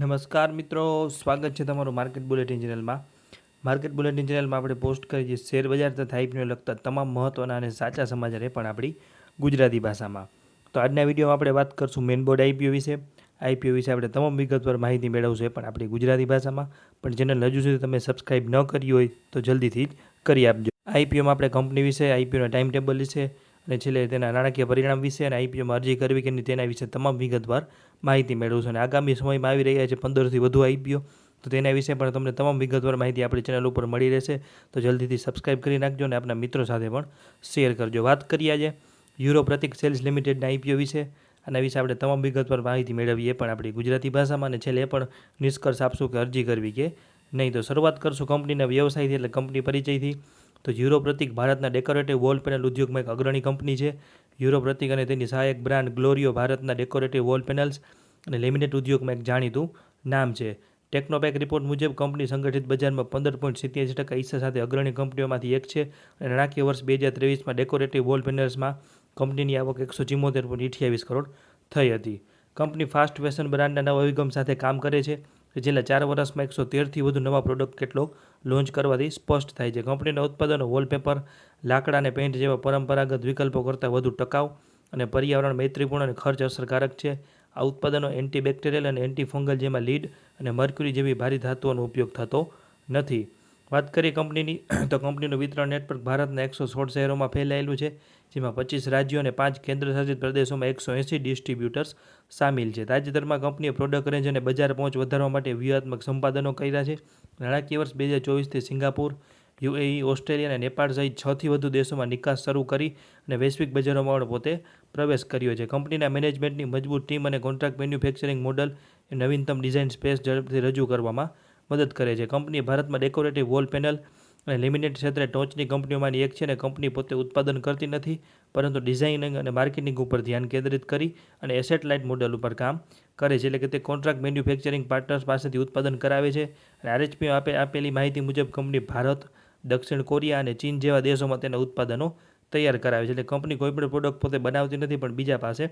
નમસ્કાર મિત્રો, સ્વાગત છે તમારું માર્કેટ બુલેટિન ચેનલમાં. માર્કેટ બુલેટિન ચેનલમાં આપણે પોસ્ટ કરીએ છીએ શેર બજાર તથા આઈપીઓને લગતા તમામ મહત્ત્વના અને સાચા સમાચાર એ પણ આપણી ગુજરાતી ભાષામાં. તો આજના વિડીયોમાં આપણે વાત કરશું મેઇન બોર્ડ આઈપીઓ વિશે. આઈપીઓ વિશે આપણે તમામ વિગતવાર માહિતી મેળવશું એ પણ આપણી ગુજરાતી ભાષામાં. પણ ચેનલ હજુ સુધી તમે સબસ્ક્રાઈબ ન કરી હોય તો જલ્દીથી જ કરી આપજો. આઈપીઓમાં આપણે કંપની વિશે, આઈપીઓના ટાઈમ ટેબલ વિશે અને છેલ્લે તેના નાણાકીય પરિણામ વિશે અને આઈપીઓમાં અરજી કરવી કે નહીં તેના વિશે તમામ વિગતવાર માહિતી મેળવશું. અને આગામી સમયમાં આવી રહ્યા છે 15થી વધુ આઈપીઓ, તો તેના વિશે પણ તમને તમામ વિગતવાર માહિતી આપણી ચેનલ ઉપર મળી રહેશે. તો જલ્દીથી સબસ્ક્રાઈબ કરી નાખજો અને આપણા મિત્રો સાથે પણ શેર કરજો. વાત કરીએ આજે યુરો પ્રતિક સેલ્સ લિમિટેડના આઈપીઓ વિશે. આના વિશે આપણે તમામ વિગતવાર માહિતી મેળવીએ પણ આપણી ગુજરાતી ભાષામાં અને છેલ્લે પણ નિષ્કર્ષ આપશું કે અરજી કરવી કે નહીં. તો શરૂઆત કરશું કંપનીના વ્યવસાયથી, એટલે કંપની પરિચયથી. તો યુરો પ્રતિક ભારતના ડેકોરેટિવ વોલ પેનલ ઉદ્યોગમાં એક અગ્રણી કંપની છે. યુરો પ્રતિક અને તેની સહાયક બ્રાન્ડ ગ્લોરિયો ભારતના ડેકોરેટિવ વોલ પેનલ્સ અને લેમિનેટ ઉદ્યોગમાં એક જાણીતું નામ છે. ટેકનોપેક રિપોર્ટ મુજબ કંપની સંગઠિત બજારમાં 15.87% હિસ્સા સાથે અગ્રણી કંપનીઓમાંથી એક છે. અને નાણાકીય વર્ષ 2023માં ડેકોરેટિવ વોલ પેનલ્સમાં કંપનીની આવક 174.28 કરોડ થઈ હતી. કંપની ફાસ્ટ ફેશન બ્રાન્ડના નવા અભિગમ સાથે કામ કરે છે. છેલ્લા 4 વર્ષમાં 113થી વધુ નવા પ્રોડક્ટ કેટલોગ લોન્ચ કરવાથી સ્પષ્ટ થાય છે. કંપનીના ઉત્પાદનો વોલપેપર, લાકડા અને પેઇન્ટ જેવા પરંપરાગત વિકલ્પો કરતાં વધુ ટકાઉ અને પર્યાવરણ મૈત્રીપૂર્ણ અને ખર્ચ અસરકારક છે. આ ઉત્પાદનો એન્ટીબેક્ટેરિયલ અને એન્ટીફંગલ જેમાં લીડ અને મર્ક્યુરી જેવી ભારી ધાતુઓનો ઉપયોગ થતો નથી. વાત કરીએ કંપનીની, તો કંપનીનું વિતરણ નેટવર્ક ભારતના 116 શહેરોમાં ફેલાયેલું છે, જેમાં 25 રાજ્યો અને 5 કેન્દ્રશાસિત પ્રદેશોમાં 180 ડિસ્ટ્રીબ્યુટર્સ સામેલ છે. તાજેતરમાં કંપનીએ પ્રોડક્ટ રેન્જ અને બજાર પહોંચ વધારવા માટે વ્યૂહાત્મક સંપાદનો કર્યા છે. નાણાકીય વર્ષ 2024થી સિંગાપુર, યુએઈ, ઓસ્ટ્રેલિયા અને નેપાળ સહિત 6થી વધુ દેશોમાં નિકાસ શરૂ કરી અને વૈશ્વિક બજારોમાં પણ પોતે પ્રવેશ કર્યો છે. કંપનીના મેનેજમેન્ટની મજબૂત ટીમ અને કોન્ટ્રાક્ટ મેન્યુફેક્ચરિંગ મોડલ એ નવીનતમ ડિઝાઇન સ્પેસ ઝડપથી રજૂ કરવામાં મદદ કરે છે. કંપની ભારતમાં ડેકોરેટિવ વોલ પેનલ અને લેમિનેટ ક્ષેત્રે ટોચની કંપનીઓમાંની એક છે. અને કંપની પોતે ઉત્પાદન કરતી નથી, પરંતુ ડિઝાઇનિંગ અને માર્કેટિંગ ઉપર ધ્યાન કેન્દ્રિત કરી અને એસેટ લાઇટ મોડલ ઉપર કામ કરે છે. એટલે કે તે કોન્ટ્રાક્ટ મેન્યુફેક્ચરિંગ પાર્ટનર્સ પાસેથી ઉત્પાદન કરાવે છે. અને આરએચપીઓ આપેલી માહિતી મુજબ કંપની ભારત, દક્ષિણ કોરિયા અને ચીન જેવા દેશોમાં તેના ઉત્પાદનો તૈયાર કરાવે છે. એટલે કંપની કોઈપણ પ્રોડક્ટ પોતે બનાવતી નથી, પણ બીજા પાસે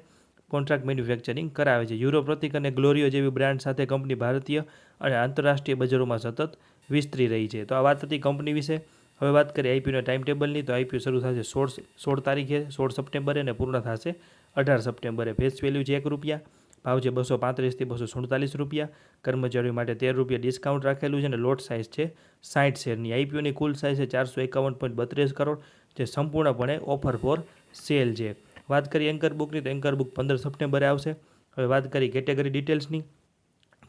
કોન્ટ્રાક્ટ મેન્યુફેક્ચરિંગ કરાવે છે. યુરો પ્રતિક અને ગ્લોરિયો જેવી બ્રાન્ડ સાથે કંપની ભારતીય અને આંતરરાષ્ટ્રીય બજારોમાં સતત વિસ્તરી રહી છે. તો આ વાત હતી કંપની વિશે. હવે વાત કરીએ આઈપીઓના ટાઈમ ટેબલની. તો આઈપીઓ શરૂ થશે 16 તારીખે, 16 સપ્ટેમ્બરે અને પૂર્ણ થશે 18 સપ્ટેમ્બરે. ફેસ વેલ્યુ છે ₹1, ભાવ છે 235થી 247 રૂપિયા. કર્મચારીઓ માટે ₹13 ડિસ્કાઉન્ટ રાખેલું છે અને લોટ સાઇઝ છે 60 શેરની. આઈપીઓની કુલ સાઇઝ છે 451.32 કરોડ, જે સંપૂર્ણપણે ઓફર ફોર સેલ છે. વાત કરીએ એન્કર બુકની, તો એન્કર બુક 15 સપ્ટેમ્બરે આવશે. હવે વાત કરીએ કેટેગરી ડિટેલ્સની,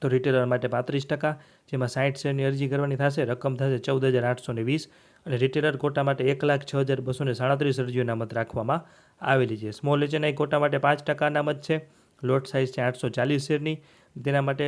તો રિટેલર માટે 35%, જેમાં 60 શેરની અરજી કરવાની થશે. રકમ થશે 14,820 અને રિટેલર કોટા માટે 1,06,237 અરજીઓ અનામત રાખવામાં આવેલી છે. સ્મોલ એચએનઆઈ કોટા માટે 5% અનામત છે. લોટ સાઇઝ છે 840 શેરની. તેના માટે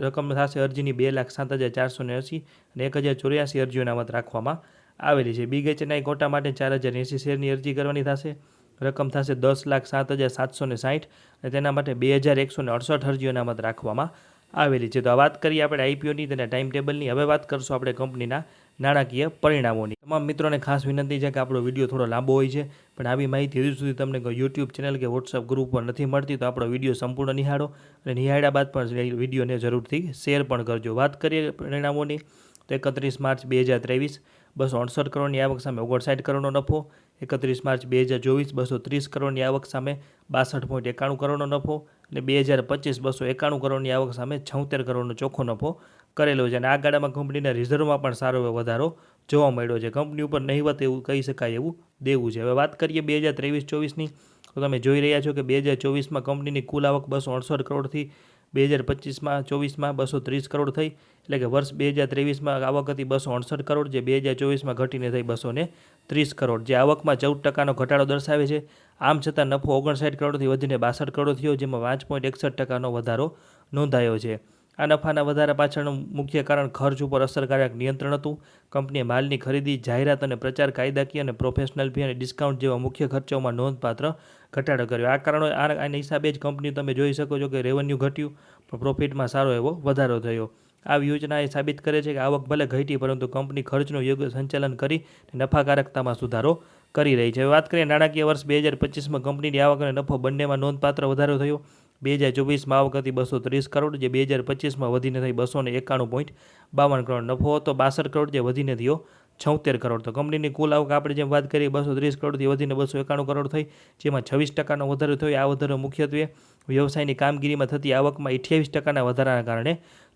રકમ થશે અરજીની 2,07,480 અને 1,084 અરજીઓ અનામત રાખવામાં આવેલી છે. બિગ એચએનઆઈ કોટા માટે 4,080 શેરની અરજી કરવાની થશે. રકમ થશે 10,07,760 અને તેના માટે 2,168 અરજીઓ અનામત રાખવામાં આવેલી છે. તો આ વાત કરીએ આપણે આઈપીઓની, તેના ટાઈમ ટેબલની. હવે વાત કરશું આપણે કંપનીના નાણાકીય પરિણામોની. તમામ મિત્રોને ખાસ વિનંતી છે કે આપણો વિડીયો થોડો લાંબો હોય છે, પણ આવી માહિતી હજુ સુધી તમને કોઈ યુટ્યુબ ચેનલ કે વોટ્સઅપ ગ્રુપ પર નથી મળતી. તો આપણો વિડીયો સંપૂર્ણ નિહાળો અને નિહાળ્યા બાદ પણ વિડીયોને જરૂરથી શેર પણ કરજો. વાત કરીએ પરિણામોની, તો 31 માર્ચ 2023 268 કરોડની આવક સામે 59 કરોડનો નફો. 31 માર્ચ 2024 230 કરોડની આવક સામે 62.91 કરોડનો નફો. અને 2025 291 કરોડની આવક સામે 76 કરોડનો ચોખ્ખો નફો કરેલો છે. અને આ ગાળામાં કંપનીના રિઝર્વમાં પણ સારો એવો વધારો જોવા મળ્યો છે. કંપની ઉપર નહિવત એવું કહી શકાય એવું દેવું છે. હવે વાત કરીએ 2023-24ની, તો તમે જોઈ રહ્યા છો કે 2024માં કંપનીની કુલ આવક 268 કરોડથી 2025-24માં 230 કરોડ થઈ. એટલે કે વર્ષ 2023માં આવક હતી 268 કરોડ, જે 2024માં ઘટીને થઈ 230 કરોડ, જે આવકમાં 14%નો ઘટાડો દર્શાવે છે. આમ છતાં નફો 59 કરોડથી વધીને 62 કરોડ થયો, જેમાં 5.61%નો વધારો નોંધાયો છે. આ નફાના વધારા પાછળનું મુખ્ય કારણ ખર્ચ ઉપર અસરકારક નિયંત્રણ હતું. કંપનીએ માલની ખરીદી, જાહેરાત અને પ્રચાર, કાયદાકીય અને પ્રોફેશનલ ફી અને ડિસ્કાઉન્ટ જેવા મુખ્ય ખર્ચાઓમાં નોંધપાત્ર ઘટાડો કર્યો. આ કારણો આના હિસાબે જ કંપની તમે જોઈ શકો છો કે રેવન્યુ ઘટ્યું, પણ પ્રોફિટમાં સારો એવો વધારો થયો. આ યોજના એ સાબિત કરે છે કે આવક ભલે ઘટી, પરંતુ કંપની ખર્ચનું યોગ્ય સંચાલન કરી નફાકારકતામાં સુધારો કરી રહી છે. વાત કરીએ નાણાકીય વર્ષ 2025માં કંપનીની આવક અને નફો બંનેમાં નોંધપાત્ર વધારો થયો. 2024માં આવક હતી 230 કરોડ, જે 2025માં વધીને થઈ 291.52 કરોડ. નફો હતો 62 કરોડ, જે વધીને થયો 76 કરોડ. તો કંપનીની કુલ આવક આપણે જેમ વાત કરીએ 230 કરોડથી વધીને 291 કરોડ થઈ, જેમાં 26% વધારો થયો. આ વધારો મુખ્યત્વે વ્યવસાયની કામગીરીમાં થતી આવકમાં 28% વધારાના કારણે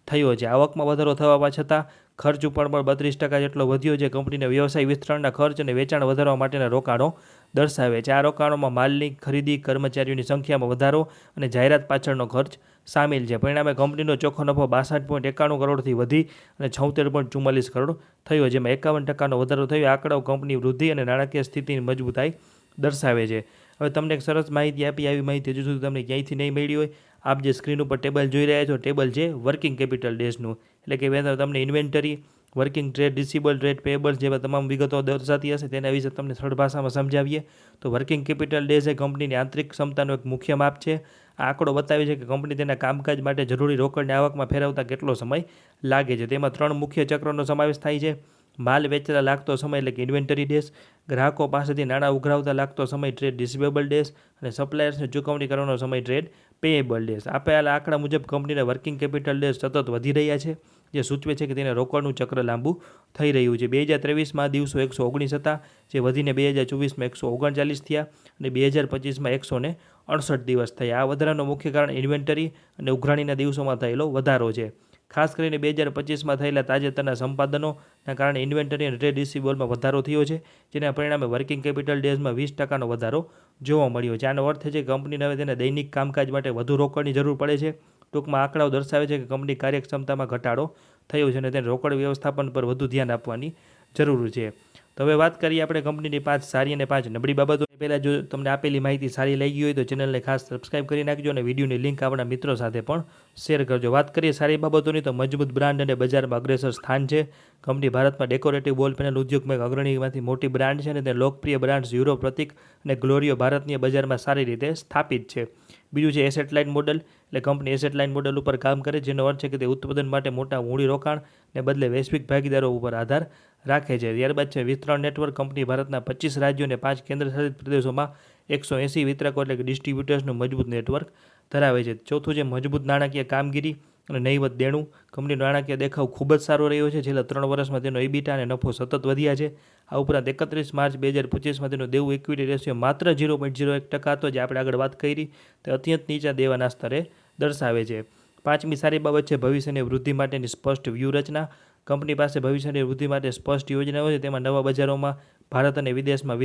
થયો છે. આવકમાં વધારો થવા છતાં ખર્ચ ઉપર પણ 32% જેટલો વધ્યો છે. કંપનીના વ્યવસાય વિસ્તરણના ખર્ચ અને વેચાણ વધારવા માટેના રોકાણો દર્શાવે છે. આ રોકાણોમાં માલની ખરીદી, કર્મચારીઓની સંખ્યામાં વધારો અને જાહેરાત પાછળનો ખર્ચ સામેલ છે. પરિણામે કંપનીનો ચોખ્ખો નફો 62.91 કરોડથી વધી અને 76.44 કરોડ થયો, જેમાં 51%નો વધારો થયો. આંકડાઓ કંપની વૃદ્ધિ અને નાણાકીય સ્થિતિની મજબૂતાઈ દર્શાવે છે. હવે તમને એક સરસ માહિતી આપી. આવી માહિતી હજુ સુધી તમને ક્યાંયથી નહીં મળી હોય. આપ જે સ્ક્રીન ઉપર ટેબલ જોઈ રહ્યા છો, ટેબલ છે વર્કિંગ કેપિટલ ડેઝનું, એટલે કે તમને inventory, working trade, receivable, trade payables જેવા તમામ વિગતો દર્શાતી હશે. તેના વિશે તમને સરળ ભાષામાં સમજાવીએ તો વર્કિંગ કેપિટલ ડેઝ એ કંપનીની આંતરિક ક્ષમતાનો એક મુખ્ય માપ છે. આ આંકડો બતાવે છે કે કંપની તેના કામકાજ માટે જરૂરી રોકડને આવકમાં ફેરવતા કેટલો સમય લાગે છે. તેમાં 3 મુખ્ય ચક્રનો સમાવેશ થાય છે. માલ વેચતા લાગતો સમય એટલે કે ઇન્વેન્ટરી ડેઝ, ગ્રાહકો પાસેથી નાણાં ઉઘરાવતા લાગતો સમય ટ્રેડ રિસીવેબલ ડેઝ અને સપ્લાયર્સને ચૂકવણી કરવાનો સમય ટ્રેડ પેયેબલ ડેઝ. આપેલા આંકડા મુજબ કંપનીના વર્કિંગ કેપિટલ ડેઝ સતત વધી રહ્યા છે, જે સૂચવે છે કે તેને રોકડનું ચક્ર લાંબુ થઈ રહ્યું છે. 2023માં દિવસો 119 હતા, જે વધીને 2024માં 139 થયા અને 2025માં 168 દિવસ થયા. આ વધારાનું મુખ્ય કારણ ઇન્વેન્ટરી અને ઉઘરાણીના દિવસોમાં થયેલો વધારો છે. ખાસ કરીને 2025માં થયેલા તાજેતરના સંપાદનોના કારણે ઇન્વેન્ટરી અને ટ્રેડ રિસીવેબલમાં વધારો થયો છે, જેના પરિણામે વર્કિંગ કેપિટલ ડેઝમાં 20%નો વધારો જોવા મળ્યો છે. આનો અર્થ છે કે કંપનીને હવે તેના દૈનિક કામકાજ માટે વધુ રોકડની જરૂર પડે છે. ટૂંકમાં આંકડાઓ દર્શાવે છે કે કંપની કાર્યક્ષમતામાં ઘટાડો થયો છે અને તેને રોકડ વ્યવસ્થાપન પર વધુ ધ્યાન આપવાની જરૂર છે. તો હવે વાત કરીએ આપણે કંપનીની 5 સારી અને 5 નબળી બાબતો. પહેલાં જો તમને આપેલી માહિતી સારી લાગી હોય તો ચેનલને ખાસ સબસ્ક્રાઇબ કરી નાખજો અને વિડીયોની લિંક આપણા મિત્રો સાથે પણ શેર કરજો. વાત કરીએ સારી બાબતોની તો મજબૂત બ્રાન્ડ અને બજારમાં અગ્રેસર સ્થાન છે. કંપની ભારતમાં ડેકોરેટિવ વોલ પેનલ ઉદ્યોગમાં એક અગ્રણીમાંથી મોટી બ્રાન્ડ છે અને તે લોકપ્રિય બ્રાન્ડ્સ યુરો, પ્રતિક અને ગ્લોરિયો ભારતીય બજારમાં સારી રીતે સ્થાપિત છે. બીજું છે એસેટ લાઇન મોડલ, એટલે કંપની એસેટ લાઇન મોડલ ઉપર કામ કરે, જેનો અર્થ છે કે તે ઉત્પાદન માટે મોટા મૂડી રોકાણને બદલે વૈશ્વિક ભાગીદારો ઉપર આધાર રાખે છે. ત્યારબાદ છે વિતરણ નેટવર્ક. કંપની ભારતના 25 રાજ્યો અને 5 કેન્દ્રશાસિત પ્રદેશોમાં 180 વિતરકો એટલે કે ડિસ્ટ્રીબ્યુટર્સનું મજબૂત નેટવર્ક ધરાવે છે. ચોથું છે મજબૂત નાણાકીય કામગીરી અને નહીવત દેણું. કંપનીનો નાણાકીય દેખાવ ખૂબ જ સારો રહ્યો છે. છેલ્લા 3 વર્ષમાં તેનો EBITDA અને નફો સતત વધ્યા છે. આ ઉપરાંત 31 માર્ચ 2025માં તેનો દેવું ઇક્વિટી રેશિયો માત્ર 0.01% હતો, જે આપણે આગળ વાત કરી તે અત્યંત નીચા દેવાના સ્તરે દર્શાવે છે. પાંચમી સારી બાબત છે ભવિષ્યની વૃદ્ધિ માટેની સ્પષ્ટ વ્યૂહરચના. કંપની પાસે ભવિષ્યની વૃદ્ધિ માટે સ્પષ્ટ યોજનાઓ છે. તેમાં નવા બજારોમાં ભારત અને વિદેશમાં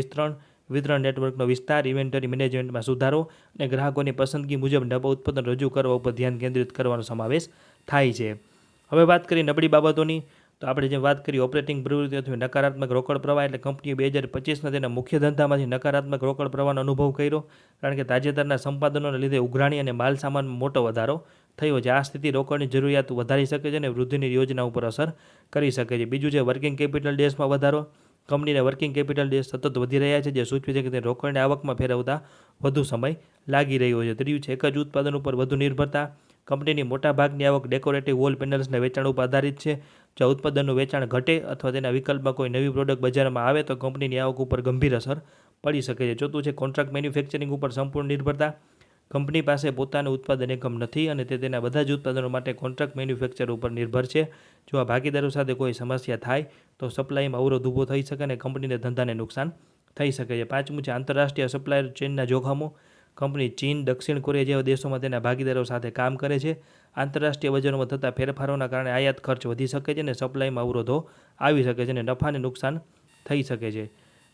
વિતરણ નેટવર્કનો વિસ્તાર, ઇન્વેન્ટરી મેનેજમેન્ટમાં સુધારો અને ગ્રાહકોની પસંદગી મુજબ નવા ઉત્પાદન રજૂ કરવા ઉપર ધ્યાન કેન્દ્રિત કરવાનો સમાવેશ થાય છે. હવે વાત કરીએ નબળી બાબતોની તો આપણે જેમ વાત કરી ઓપરેટિંગ પ્રવૃત્તિ અથવા નકારાત્મક રોકડ પ્રવાહ, એટલે કંપનીએ 2025માં તેના મુખ્ય ધંધામાંથી નકારાત્મક રોકડ પ્રવાહનો અનુભવ કર્યો, કારણ કે તાજેતરના સંપાદનોને લીધે ઉઘરાણી અને માલ સામાનમાં મોટો વધારો થયો છે. આ સ્થિતિ રોકડની જરૂરિયાત વધારી શકે છે અને વૃદ્ધિની યોજના ઉપર અસર કરી શકે છે. બીજું છે વર્કિંગ કેપિટલ ડેઝમાં વધારો. કંપનીના વર્કિંગ કેપિટલ ડેઝ સતત વધી રહ્યા છે, જે સૂચવે છે કે તે રોકડને આવકમાં ફેરવતા વધુ સમય લાગી રહ્યો છે. ત્રીજું છે એક જ ઉત્પાદન ઉપર વધુ નિર્ભરતા. કંપનીની મોટાભાગની આવક ડેકોરેટિવ વોલ પેનલ્સના વેચાણ ઉપર આધારિત છે. જો ઉત્પાદનનું વેચાણ ઘટે અથવા તેના વિકલ્પમાં કોઈ નવી પ્રોડક્ટ બજારમાં આવે તો કંપનીની આવક ઉપર ગંભીર અસર પડી શકે છે. ચોથું છે કોન્ટ્રાક્ટ મેન્યુફેક્ચરિંગ ઉપર સંપૂર્ણ નિર્ભરતા. કંપની પાસે પોતાનું ઉત્પાદન એકમ નથી અને તે તેના બધા જ ઉત્પાદનો માટે કોન્ટ્રાક્ટ મેન્યુફેક્ચર ઉપર નિર્ભર છે. જો આ ભાગીદારો સાથે કોઈ સમસ્યા થાય તો સપ્લાયમાં અવરોધ ઊભો થઈ શકે અને કંપનીને ધંધાને નુકસાન થઈ શકે છે. પાંચમું છે આંતરરાષ્ટ્રીય સપ્લાયર ચેઇનના જોખમો. કંપની ચીન, દક્ષિણ કોરિયા જેવા દેશોમાં તેના ભાગીદારો સાથે કામ કરે છે. આંતરરાષ્ટ્રીય બજારોમાં થતા ફેરફારોના કારણે આયાત ખર્ચ વધી શકે છે અને સપ્લાયમાં અવરોધો આવી શકે છે અને નફાને નુકસાન થઈ શકે છે.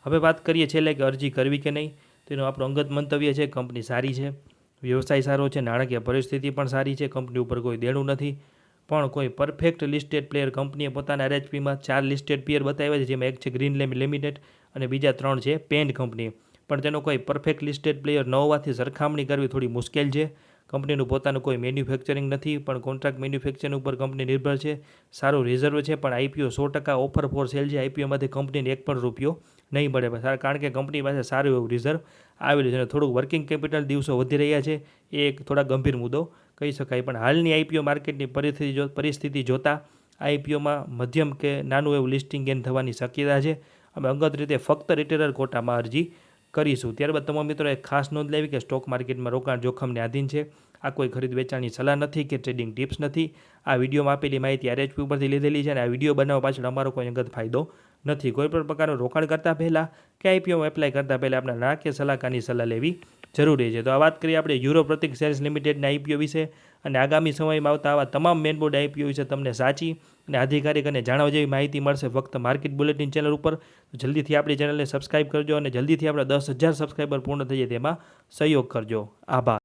હવે વાત કરીએ છેલ્લે કે અરજી કરવી કે નહીં. તેનું આપણું અંગત મંતવ્ય છે કંપની સારી છે, વ્યવસાય સારો છે, નાણાકીય પરિસ્થિતિ પણ સારી છે, કંપની ઉપર કોઈ દેણું નથી, પણ કોઈ પરફેક્ટ લિસ્ટેડ પ્લેયર. કંપનીએ પોતાના RHPમાં 4 લિસ્ટેડ પ્લેયર બતાવ્યા છે, જેમાં એક છે ગ્રીનલેમ લિમિટેડ અને બીજા 3 છે પેન્ટ કંપની. પણ તેનો કોઈ પરફેક્ટ લિસ્ટેડ પ્લેયર ન હોવાથી સરખામણી કરવી થોડી મુશ્કેલ છે. કંપનીનું પોતાનું કોઈ મેન્યુફેક્ચરિંગ નથી, પણ કોન્ટ્રાક્ટ મેન્યુફેક્ચરિંગ ઉપર કંપની નિર્ભર છે. સારું રિઝર્વ છે, પણ IPO 100% ઓફર ફોર સેલ છે. IPOમાંથી કંપનીને એક પણ રૂપિયો નહીં મળે, કારણ કે કંપની પાસે સારું એવું રિઝર્વ આવેલું છે અને થોડુંક વર્કિંગ કેપિટલ દિવસો વધી રહ્યા છે, એ એક થોડા ગંભીર મુદ્દો કહી શકાય. પણ હાલની IPO માર્કેટની પરિસ્થિતિ જોતાં IPOમાં મધ્યમ કે નાનું એવું લિસ્ટિંગ ગેઇન થવાની શક્યતા છે. અમે અંગત રીતે ફક્ત રિટેલર કોટામાં અરજી કરીશું. ત્યારબાદ તમામ મિત્રો એક ખાસ નોંધ લેવી કે સ્ટોક માર્કેટમાં રોકાણ જોખમને આધીન છે. આ કોઈ ખરીદ વેચાણની સલાહ નથી કે ટ્રેડિંગ ટિપ્સ નથી. આ વિડીયોમાં આપેલી માહિતી RHP ઉપરથી લીધેલી છે અને આ વિડીયો બનાવવા પાછળ અમારો કોઈ અંગત ફાયદો નથી. કોઈ પણ પ્રકારનું રોકાણ કરતાં પહેલાં કે IPOમાં એપ્લાય કરતાં પહેલાં આપણે નાણાકીય સલાહકારની સલાહ લેવી જરૂરી છે. તો આ વાત કરીએ આપણે યુરો પ્રતિક શેર્સ લિમિટેડના IPO વિશે અને આગામી સમયમાં આવતા આવા તમામ મેઇન બોર્ડ IPO વિશે તમને સાચી અને આધિકારિક અને જાણવા જેવી માહિતી મળશે ફક્ત માર્કેટ બુલેટિન ચેનલ ઉપર. જલ્દીથી આપણી ચેનલને સબસ્ક્રાઇબ કરજો અને જલ્દીથી આપણા 10,000 સબસ્ક્રાઈબર પૂર્ણ થઈ જાય તેમાં સહયોગ કરજો. આભાર.